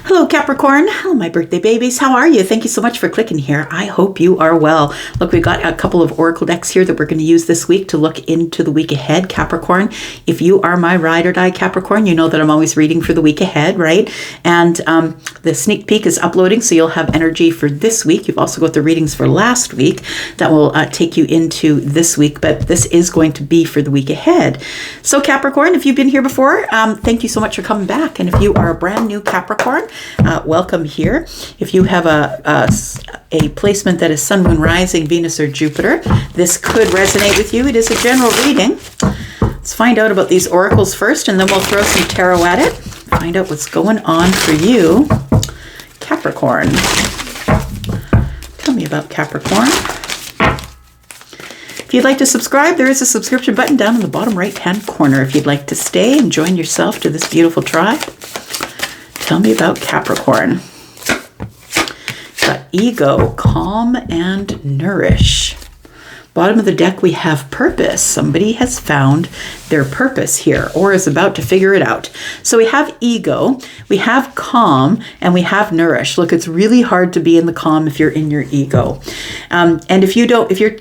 Hello, Capricorn. Hello, my birthday babies. How are you? Thank you so much for clicking here. I hope you are well. Look, we've got a couple of oracle decks here that we're going to use this week to look into the week ahead, Capricorn. If you are my ride or die Capricorn, you know that I'm always reading for the week ahead, right? And the sneak peek is uploading, so you'll have energy for this week. You've also got the readings for last week that will take you into this week, but this is going to be for the week ahead. So, Capricorn, if you've been here before, thank you so much for coming back. And if you are a brand new Capricorn, welcome here. If you have a placement that is Sun, Moon, Rising, Venus, or Jupiter, this could resonate with you. It is a general reading. Let's find out about these oracles first, and then we'll throw some tarot at it. Find out what's going on for you, Capricorn. Tell me about Capricorn. If you'd like to subscribe, there is a subscription button down in the bottom right-hand corner. If you'd like to stay and join yourself to this beautiful tribe, tell me about Capricorn. Got ego, calm, and nourish. Bottom of the deck, we have purpose. Somebody has found their purpose here or is about to figure it out. So we have ego, we have calm, and we have nourish. Look, it's really hard to be in the calm if you're in your ego. And if you're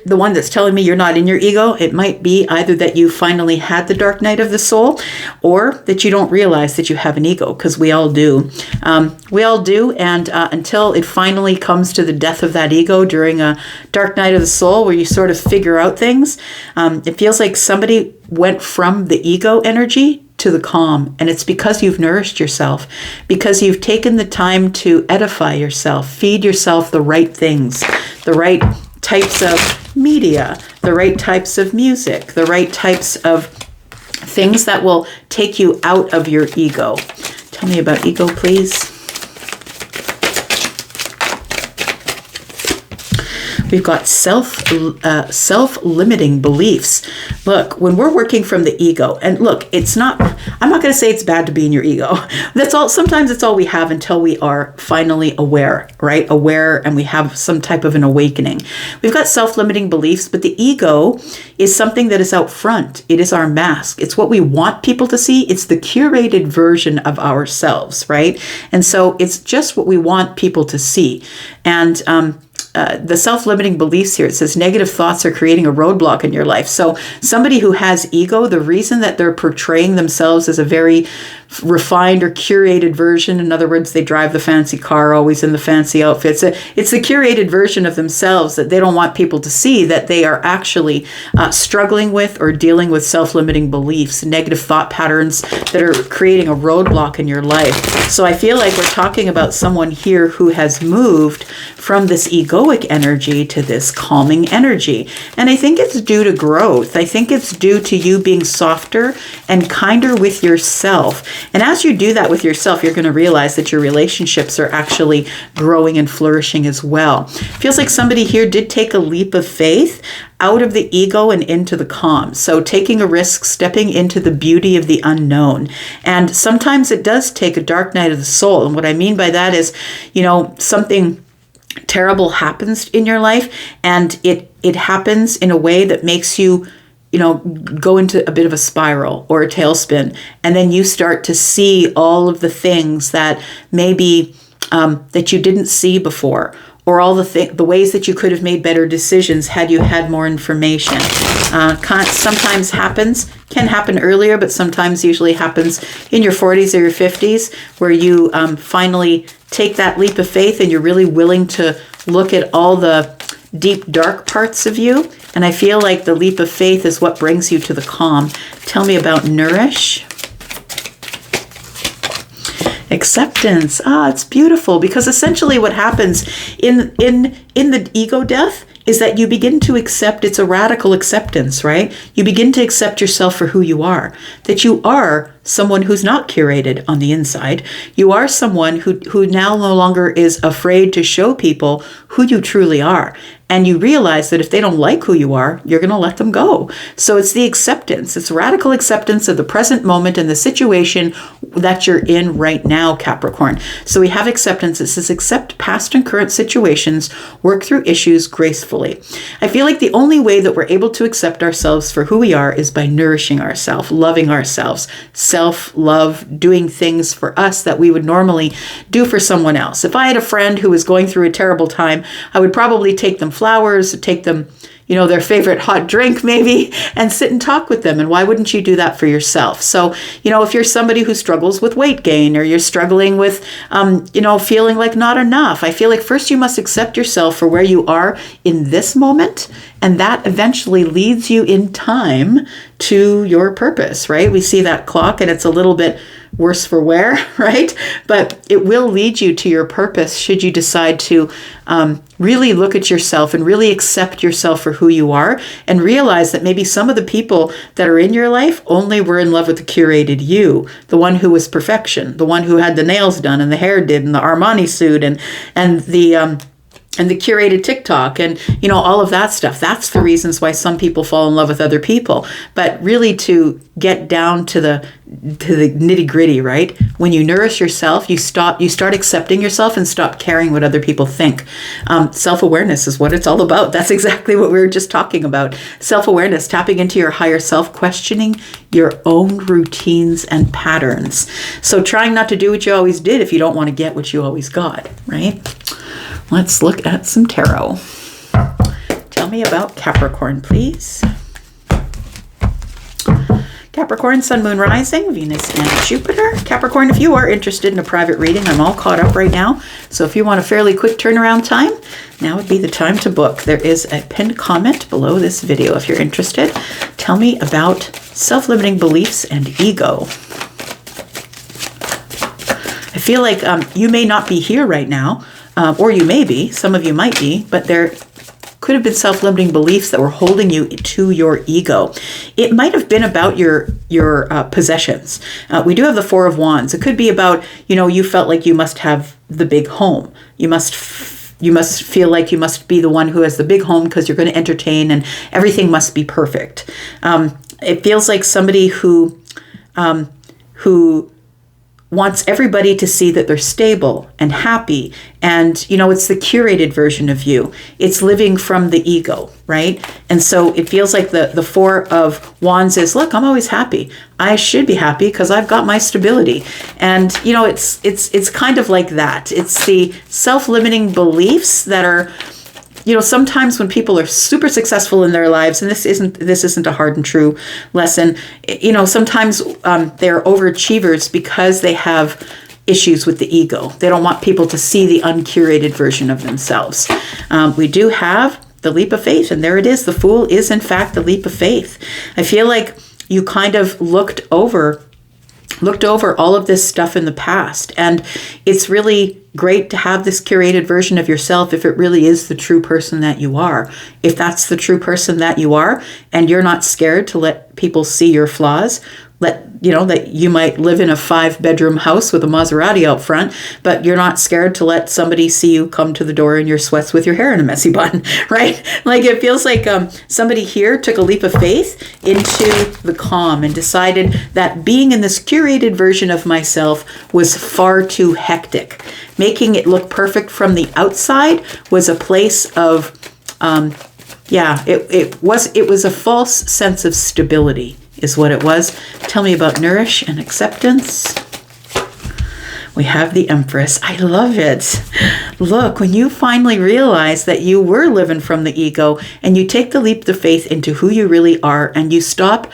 the one that's telling me you're not in your ego, it might be either that you finally had the dark night of the soul or that you don't realize that you have an ego, because we all do. And until it finally comes to the death of that ego during a dark night of the soul where you sort of figure out things, it feels like somebody went from the ego energy to the calm. And it's because you've nourished yourself, because you've taken the time to edify yourself, feed yourself the right things, the right types of media, the right types of music, the right types of things that will take you out of your ego. Tell me about ego, please. We've got self-limiting beliefs. Look, when we're working from the ego, and look, I'm not going to say it's bad to be in your ego. Sometimes it's all we have until we are finally aware, right? Aware, and we have some type of an awakening. We've got self-limiting beliefs, but the ego is something that is out front. It is our mask. It's what we want people to see. It's the curated version of ourselves, right? And so it's just what we want people to see. And the self-limiting beliefs here, it says negative thoughts are creating a roadblock in your life. So somebody who has ego, the reason that they're portraying themselves as a very refined or curated version, in other words, they drive the fancy car, always in the fancy outfits. It's the curated version of themselves that they don't want people to see, that they are actually struggling with or dealing with self-limiting beliefs, negative thought patterns that are creating a roadblock in your life. So I feel like we're talking about someone here who has moved from this egoic energy to this calming energy. And I think it's due to growth. I think it's due to you being softer and kinder with yourself. And as you do that with yourself, you're going to realize that your relationships are actually growing and flourishing as well. Feels like somebody here did take a leap of faith out of the ego and into the calm. So taking a risk, stepping into the beauty of the unknown. And sometimes it does take a dark night of the soul. And what I mean by that is, something terrible happens in your life, and it happens in a way that makes you go into a bit of a spiral or a tailspin, and then you start to see all of the things that maybe that you didn't see before, or all the ways that you could have made better decisions had you had more information. Sometimes can happen earlier, but sometimes usually happens in your 40s or your 50s, where you finally take that leap of faith and you're really willing to look at all the deep, dark parts of you. And I feel like the leap of faith is what brings you to the calm. Tell me about nourish. Acceptance. It's beautiful, because essentially what happens in the ego death is that you begin to accept. It's a radical acceptance, right? You begin to accept yourself for who you are, that you are someone who's not curated on the inside. You are someone who now no longer is afraid to show people who you truly are. And you realize that if they don't like who you are, you're going to let them go. So it's the acceptance. It's radical acceptance of the present moment and the situation that you're in right now, Capricorn. So we have acceptance. It says accept past and current situations, work through issues gracefully. I feel like the only way that we're able to accept ourselves for who we are is by nourishing ourselves, loving ourselves, self-love, doing things for us that we would normally do for someone else. If I had a friend who was going through a terrible time, I would probably take them flowers, take them, their favorite hot drink maybe, and sit and talk with them. And why wouldn't you do that for yourself? So, if you're somebody who struggles with weight gain, or you're struggling with, feeling like not enough, I feel like first you must accept yourself for where you are in this moment. And that eventually leads you in time to your purpose, right? We see that clock and it's a little bit worse for wear, right? But it will lead you to your purpose should you decide to really look at yourself and really accept yourself for who you are, and realize that maybe some of the people that are in your life only were in love with the curated you, the one who was perfection, the one who had the nails done and the hair did and the Armani suit and the curated TikTok and, all of that stuff. That's the reasons why some people fall in love with other people. But really to get down to the nitty gritty, right? When you nourish yourself, you start accepting yourself and stop caring what other people think. Self-awareness is what it's all about. That's exactly what we were just talking about. Self-awareness, tapping into your higher self, questioning your own routines and patterns. So trying not to do what you always did if you don't want to get what you always got, right? Let's look at some tarot. Tell me about Capricorn, please. Capricorn, Sun, Moon, Rising, Venus, and Jupiter. Capricorn, if you are interested in a private reading, I'm all caught up right now. So if you want a fairly quick turnaround time, now would be the time to book. There is a pinned comment below this video if you're interested. Tell me about self-limiting beliefs and ego. I feel like you may not be here right now, or you may be, some of you might be, but there could have been self-limiting beliefs that were holding you to your ego. It might have been about your possessions. We do have the Four of Wands. It could be about, you felt like you must have the big home. You must feel like you must be the one who has the big home because you're going to entertain and everything must be perfect. It feels like somebody who wants everybody to see that they're stable and happy. And, it's the curated version of you. It's living from the ego, right? And so it feels like the Four of Wands is, look, I'm always happy. I should be happy because I've got my stability. And, it's kind of like that. It's the self-limiting beliefs that are, sometimes when people are super successful in their lives, and this isn't a hard and true lesson, sometimes they're overachievers because they have issues with the ego. They don't want people to see the uncurated version of themselves. We do have the leap of faith, and there it is. The Fool is, in fact, the leap of faith. I feel like you kind of looked over all of this stuff in the past, and it's really great to have this curated version of yourself if it really is the true person that you are. If that's the true person that you are, and you're not scared to let people see your flaws, that you might live in a 5-bedroom house with a Maserati out front, but you're not scared to let somebody see you come to the door in your sweats with your hair in a messy bun, right? Like it feels like somebody here took a leap of faith into the calm and decided that being in this curated version of myself was far too hectic. Making it look perfect from the outside was a place of, it was a false sense of stability. Is what it was. Tell me about nourish and acceptance. We have the Empress. I love it. Look, when you finally realize that you were living from the ego and you take the leap of faith into who you really are, and you stop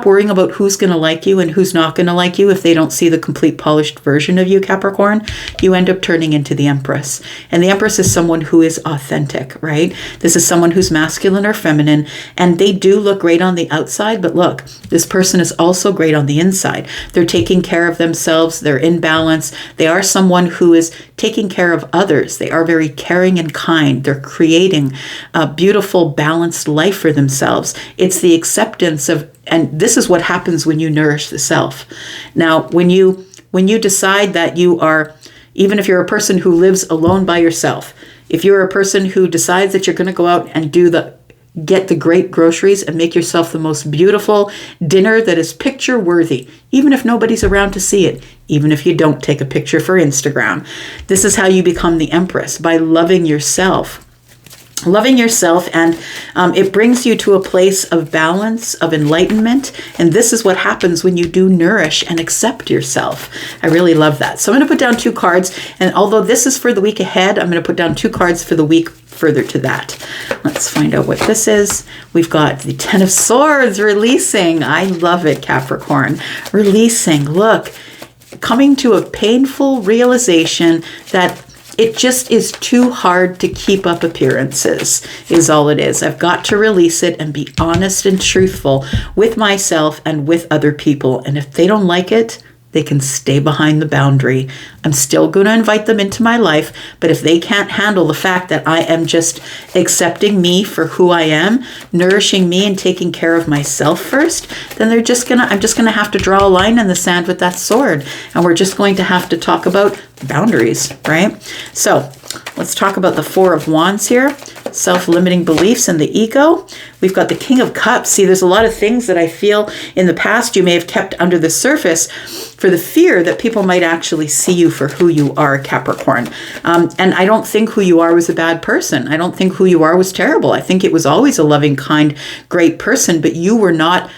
worrying about who's going to like you and who's not going to like you if they don't see the complete polished version of you, Capricorn, you end up turning into the Empress. And the Empress is someone who is authentic, right? This is someone who's masculine or feminine, and they do look great on the outside, but look, this person is also great on the inside. They're taking care of themselves. They're in balance. They are someone who is taking care of others. They are very caring and kind. They're creating a beautiful, balanced life for themselves. It's the acceptance of, and this is what happens when you nourish the self. Now, when you decide that you are, even if you're a person who lives alone by yourself, if you're a person who decides that you're going to go out and get the great groceries and make yourself the most beautiful dinner that is picture worthy, even if nobody's around to see it, even if you don't take a picture for Instagram. This is how you become the Empress, by loving yourself. loving yourself, and it brings you to a place of balance, of enlightenment. And this is what happens when you do nourish and accept yourself. I really love that. So I'm going to put down 2 cards. And although this is for the week ahead, I'm going to put down 2 cards for the week further to that. Let's find out what this is. We've got the 10 of Swords, releasing. I love it, Capricorn. Releasing. Look, coming to a painful realization that it just is too hard to keep up appearances, is all it is. I've got to release it and be honest and truthful with myself and with other people. And if they don't like it, they can stay behind the boundary. I'm still going to invite them into my life, but if they can't handle the fact that I am just accepting me for who I am, nourishing me and taking care of myself first, then I'm just going to have to draw a line in the sand with that sword. And we're just going to have to talk about boundaries, right? So let's talk about the 4 of Wands here. Self-limiting beliefs and the ego. We've got the King of Cups. See, there's a lot of things that I feel in the past you may have kept under the surface for the fear that people might actually see you for who you are, Capricorn. And I don't think who you are was a bad person. I don't think who you are was terrible. I think it was always a loving, kind, great person, but you were not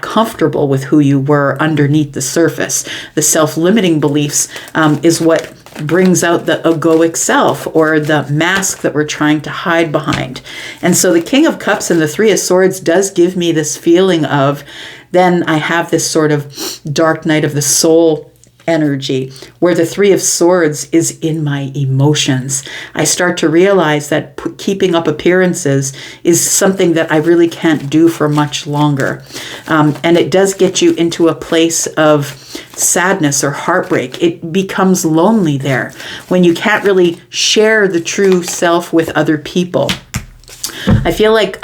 comfortable with who you were underneath the surface. The self-limiting beliefs is what brings out the egoic self, or the mask that we're trying to hide behind. And so the King of Cups and the 3 of Swords does give me this feeling of, then I have this sort of dark night of the soul energy, where the 3 of Swords is in my emotions. I start to realize that keeping up appearances is something that I really can't do for much longer. And it does get you into a place of sadness or heartbreak. It becomes lonely there when you can't really share the true self with other people. I feel like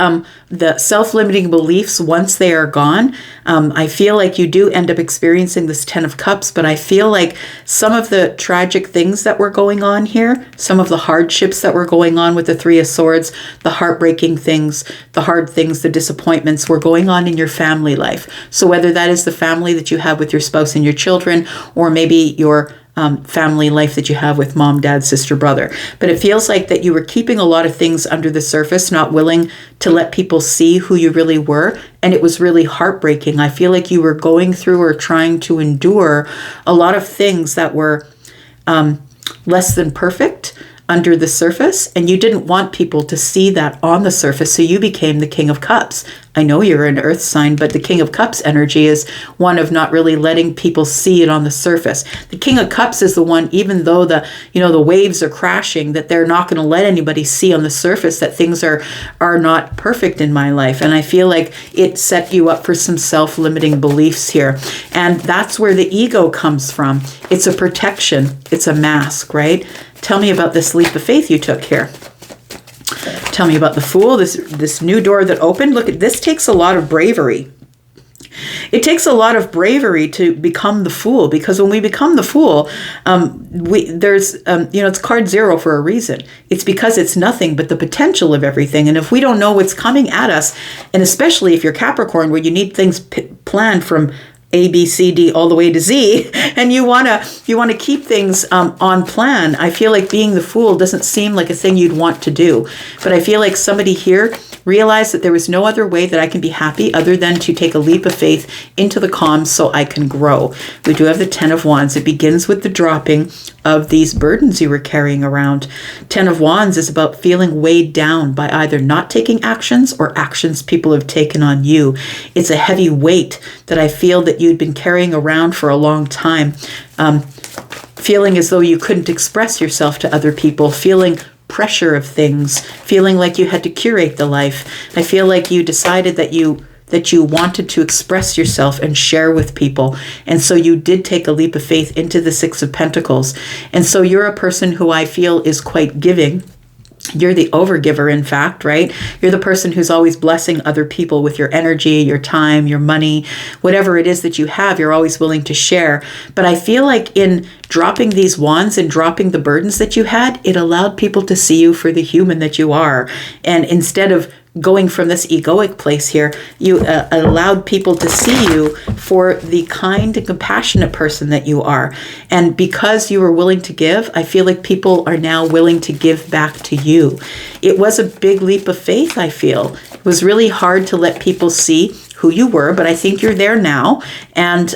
the self-limiting beliefs, once they are gone, I feel like you do end up experiencing this 10 of Cups, but I feel like some of the tragic things that were going on here, some of the hardships that were going on with the 3 of Swords, the heartbreaking things, the hard things, the disappointments were going on in your family life. So whether that is the family that you have with your spouse and your children, or maybe your family life that you have with mom, dad, sister, brother. But it feels like that you were keeping a lot of things under the surface, not willing to let people see who you really were. And it was really heartbreaking. I feel like you were going through or trying to endure a lot of things that were less than perfect under the surface, and you didn't want people to see that on the surface, so you became the King of Cups. I know you're an earth sign, but the King of Cups energy is one of not really letting people see it on the surface. The King of Cups is the one, even though the waves are crashing, that they're not going to let anybody see on the surface that things are not perfect in my life. And I feel like it set you up for some self-limiting beliefs here. And that's where the ego comes from. It's a protection. It's a mask, right? Tell me about this leap of faith you took here. Tell me about the Fool, this new door that opened. Look, this takes a lot of bravery. It takes a lot of bravery to become the Fool, because when we become the Fool, it's card 0 for a reason. It's because it's nothing but the potential of everything. And if we don't know what's coming at us, and especially if you're Capricorn, where you need things planned from A, B, C, D, all the way to Z, and you want to keep things on plan, I feel like being the Fool doesn't seem like a thing you'd want to do. But I feel like somebody here realized that there was no other way that I can be happy other than to take a leap of faith into the calm so I can grow. We do have the 10 of Wands. It begins with the dropping of these burdens you were carrying around. 10 of Wands is about feeling weighed down by either not taking actions or actions people have taken on you. It's a heavy weight that I feel that you'd been carrying around for a long time, feeling as though you couldn't express yourself to other people, feeling pressure of things, feeling like you had to curate the life. I feel like you decided that you wanted to express yourself and share with people. And so you did take a leap of faith into the 6 of Pentacles. And so you're a person who I feel is quite giving. You're the overgiver, in fact, right? You're the person who's always blessing other people with your energy, your time, your money, whatever it is that you have, you're always willing to share. But I feel like in dropping these wands and dropping the burdens that you had, it allowed people to see you for the human that you are. And instead of going from this egoic place here, you allowed people to see you for the kind and compassionate person that you are. And because you were willing to give, I feel like people are now willing to give back to you. It was a big leap of faith, I feel. It was really hard to let people see who you were, but I think you're there now. And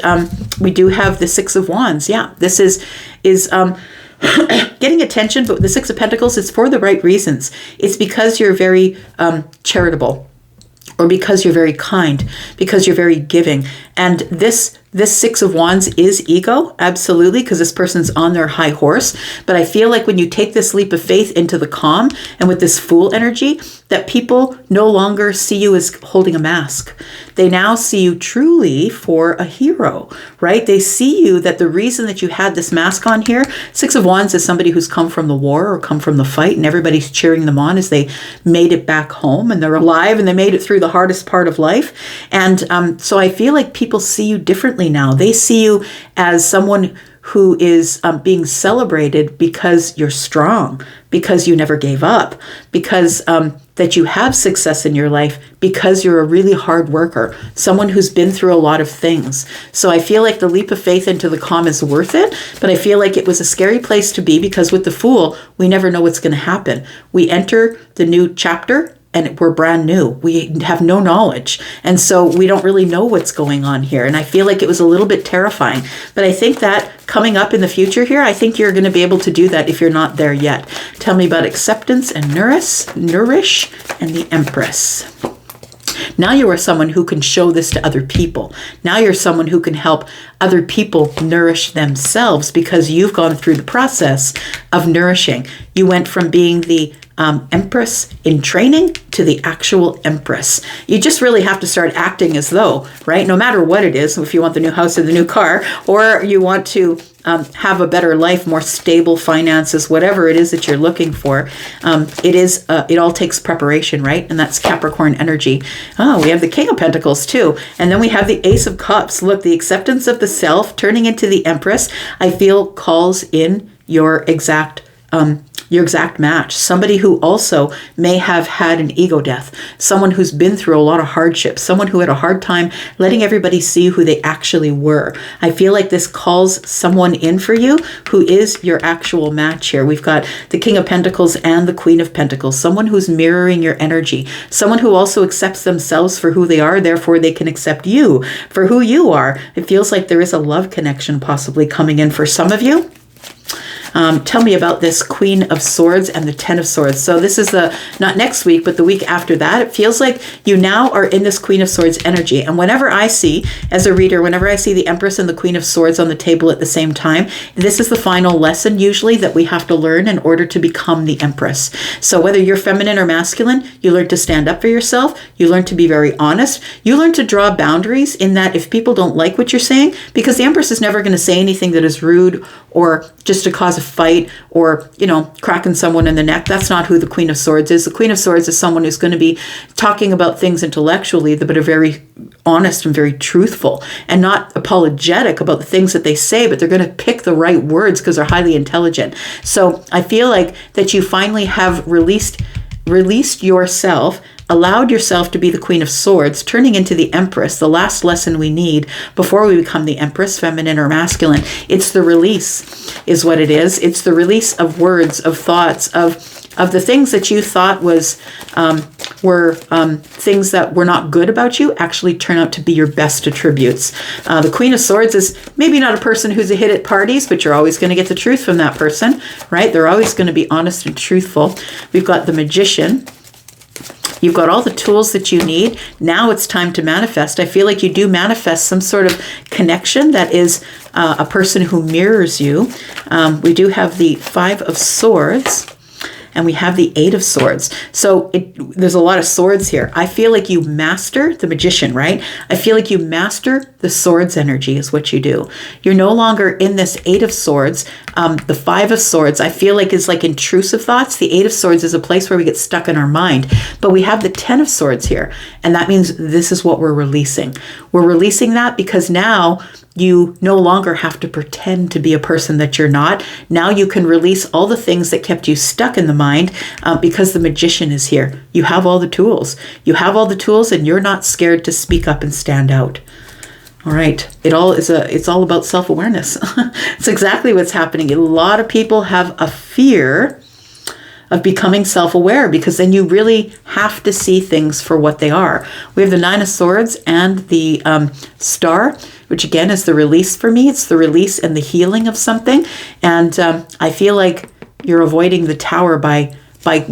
we do have the Six of Wands. Yeah, this is getting attention, but the Six of Pentacles is for the right reasons. It's because you're very charitable, or because you're very kind, because you're very giving. And this Six of Wands is ego, absolutely, because this person's on their high horse. But I feel like when you take this leap of faith into the calm and with this Fool energy, that people no longer see you as holding a mask. They now see you truly for a hero, right? They see you that the reason that you had this mask on here, Six of Wands is somebody who's come from the war or come from the fight, and everybody's cheering them on as they made it back home and they're alive and they made it through the hardest part of life. And so I feel like people see you differently now. They see you as someone who is being celebrated because you're strong, because you never gave up, because that you have success in your life, because you're a really hard worker, someone who's been through a lot of things. So I feel like the leap of faith into the calm is worth it, but I feel like it was a scary place to be, because with the Fool, we never know what's going to happen. We enter the new chapter and we're brand new. We have no knowledge. And so we don't really know what's going on here. And I feel like it was a little bit terrifying. But I think that coming up in the future here, I think you're going to be able to do that if you're not there yet. Tell me about acceptance and nourish, and the Empress. Now you are someone who can show this to other people. Now you're someone who can help other people nourish themselves, because you've gone through the process of nourishing. You went from being the Empress in training to the actual Empress. You just really have to start acting as though, right? No matter what it is, if you want the new house or the new car, or you want to have a better life, more stable finances, whatever it is that you're looking for, it all takes preparation, right? And that's Capricorn energy. Oh, we have the King of Pentacles too. And then we have the Ace of Cups. Look, the acceptance of the self turning into the Empress, I feel calls in your exact match. Somebody who also may have had an ego death, someone who's been through a lot of hardships, someone who had a hard time letting everybody see who they actually were. I feel like this calls someone in for you who is your actual match here. We've got the King of Pentacles and the Queen of Pentacles, someone who's mirroring your energy, someone who also accepts themselves for who they are, therefore they can accept you for who you are. It feels like there is a love connection possibly coming in for some of you. Tell me about this Queen of Swords and the Ten of Swords. So this is not next week, but the week after that. It feels like you now are in this Queen of Swords energy. And whenever I see, as a reader, whenever I see the Empress and the Queen of Swords on the table at the same time, this is the final lesson usually that we have to learn in order to become the Empress. So whether you're feminine or masculine, you learn to stand up for yourself. You learn to be very honest. You learn to draw boundaries in that if people don't like what you're saying, because the Empress is never going to say anything that is rude or just to cause a fight or, cracking someone in the neck. That's not who the Queen of Swords is. The Queen of Swords is someone who's going to be talking about things intellectually, but are very honest and very truthful and not apologetic about the things that they say, but they're going to pick the right words because they're highly intelligent. So I feel like that you finally have released yourself, allowed yourself to be the Queen of Swords, turning into the Empress, the last lesson we need before we become the Empress, feminine or masculine. It's the release is what it is. It's the release of words, of thoughts, of the things that you thought were things that were not good about you actually turn out to be your best attributes. The Queen of Swords is maybe not a person who's a hit at parties, but you're always going to get the truth from that person, right? They're always going to be honest and truthful. We've got the Magician. You've got all the tools that you need. Now it's time to manifest. I feel like you do manifest some sort of connection that is a person who mirrors you. We do have the Five of Swords. And we have the Eight of Swords. So there's a lot of swords here. I feel like you master the Magician, right? I feel like you master the Swords energy is what you do. You're no longer in this Eight of Swords. The Five of Swords, I feel like is like intrusive thoughts. The Eight of Swords is a place where we get stuck in our mind. But we have the Ten of Swords here. And that means this is what we're releasing. We're releasing that because now You no longer have to pretend to be a person that you're not. Now you can release all the things that kept you stuck in the mind because the magician is here. You have all the tools. You have all the tools and you're not scared to speak up and stand out. All right. It's all about self-awareness. It's exactly what's happening. A lot of people have a fear of becoming self-aware because then you really have to see things for what they are. We have the Nine of Swords and the Star, which again is the release for me. It's the release and the healing of something. And I feel like you're avoiding the Tower by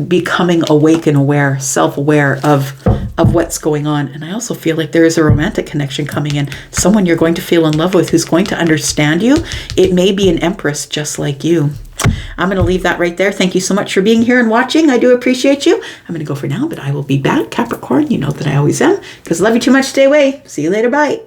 becoming awake and aware, self-aware of what's going on. And I also feel like there is a romantic connection coming in. Someone you're going to feel in love with who's going to understand you. It may be an empress just like you. I'm going to leave that right there. Thank you so much for being here and watching. I do appreciate you. I'm going to go for now, but I will be back. Capricorn, you know that I always am. Because I love you too much. Stay away. See you later. Bye.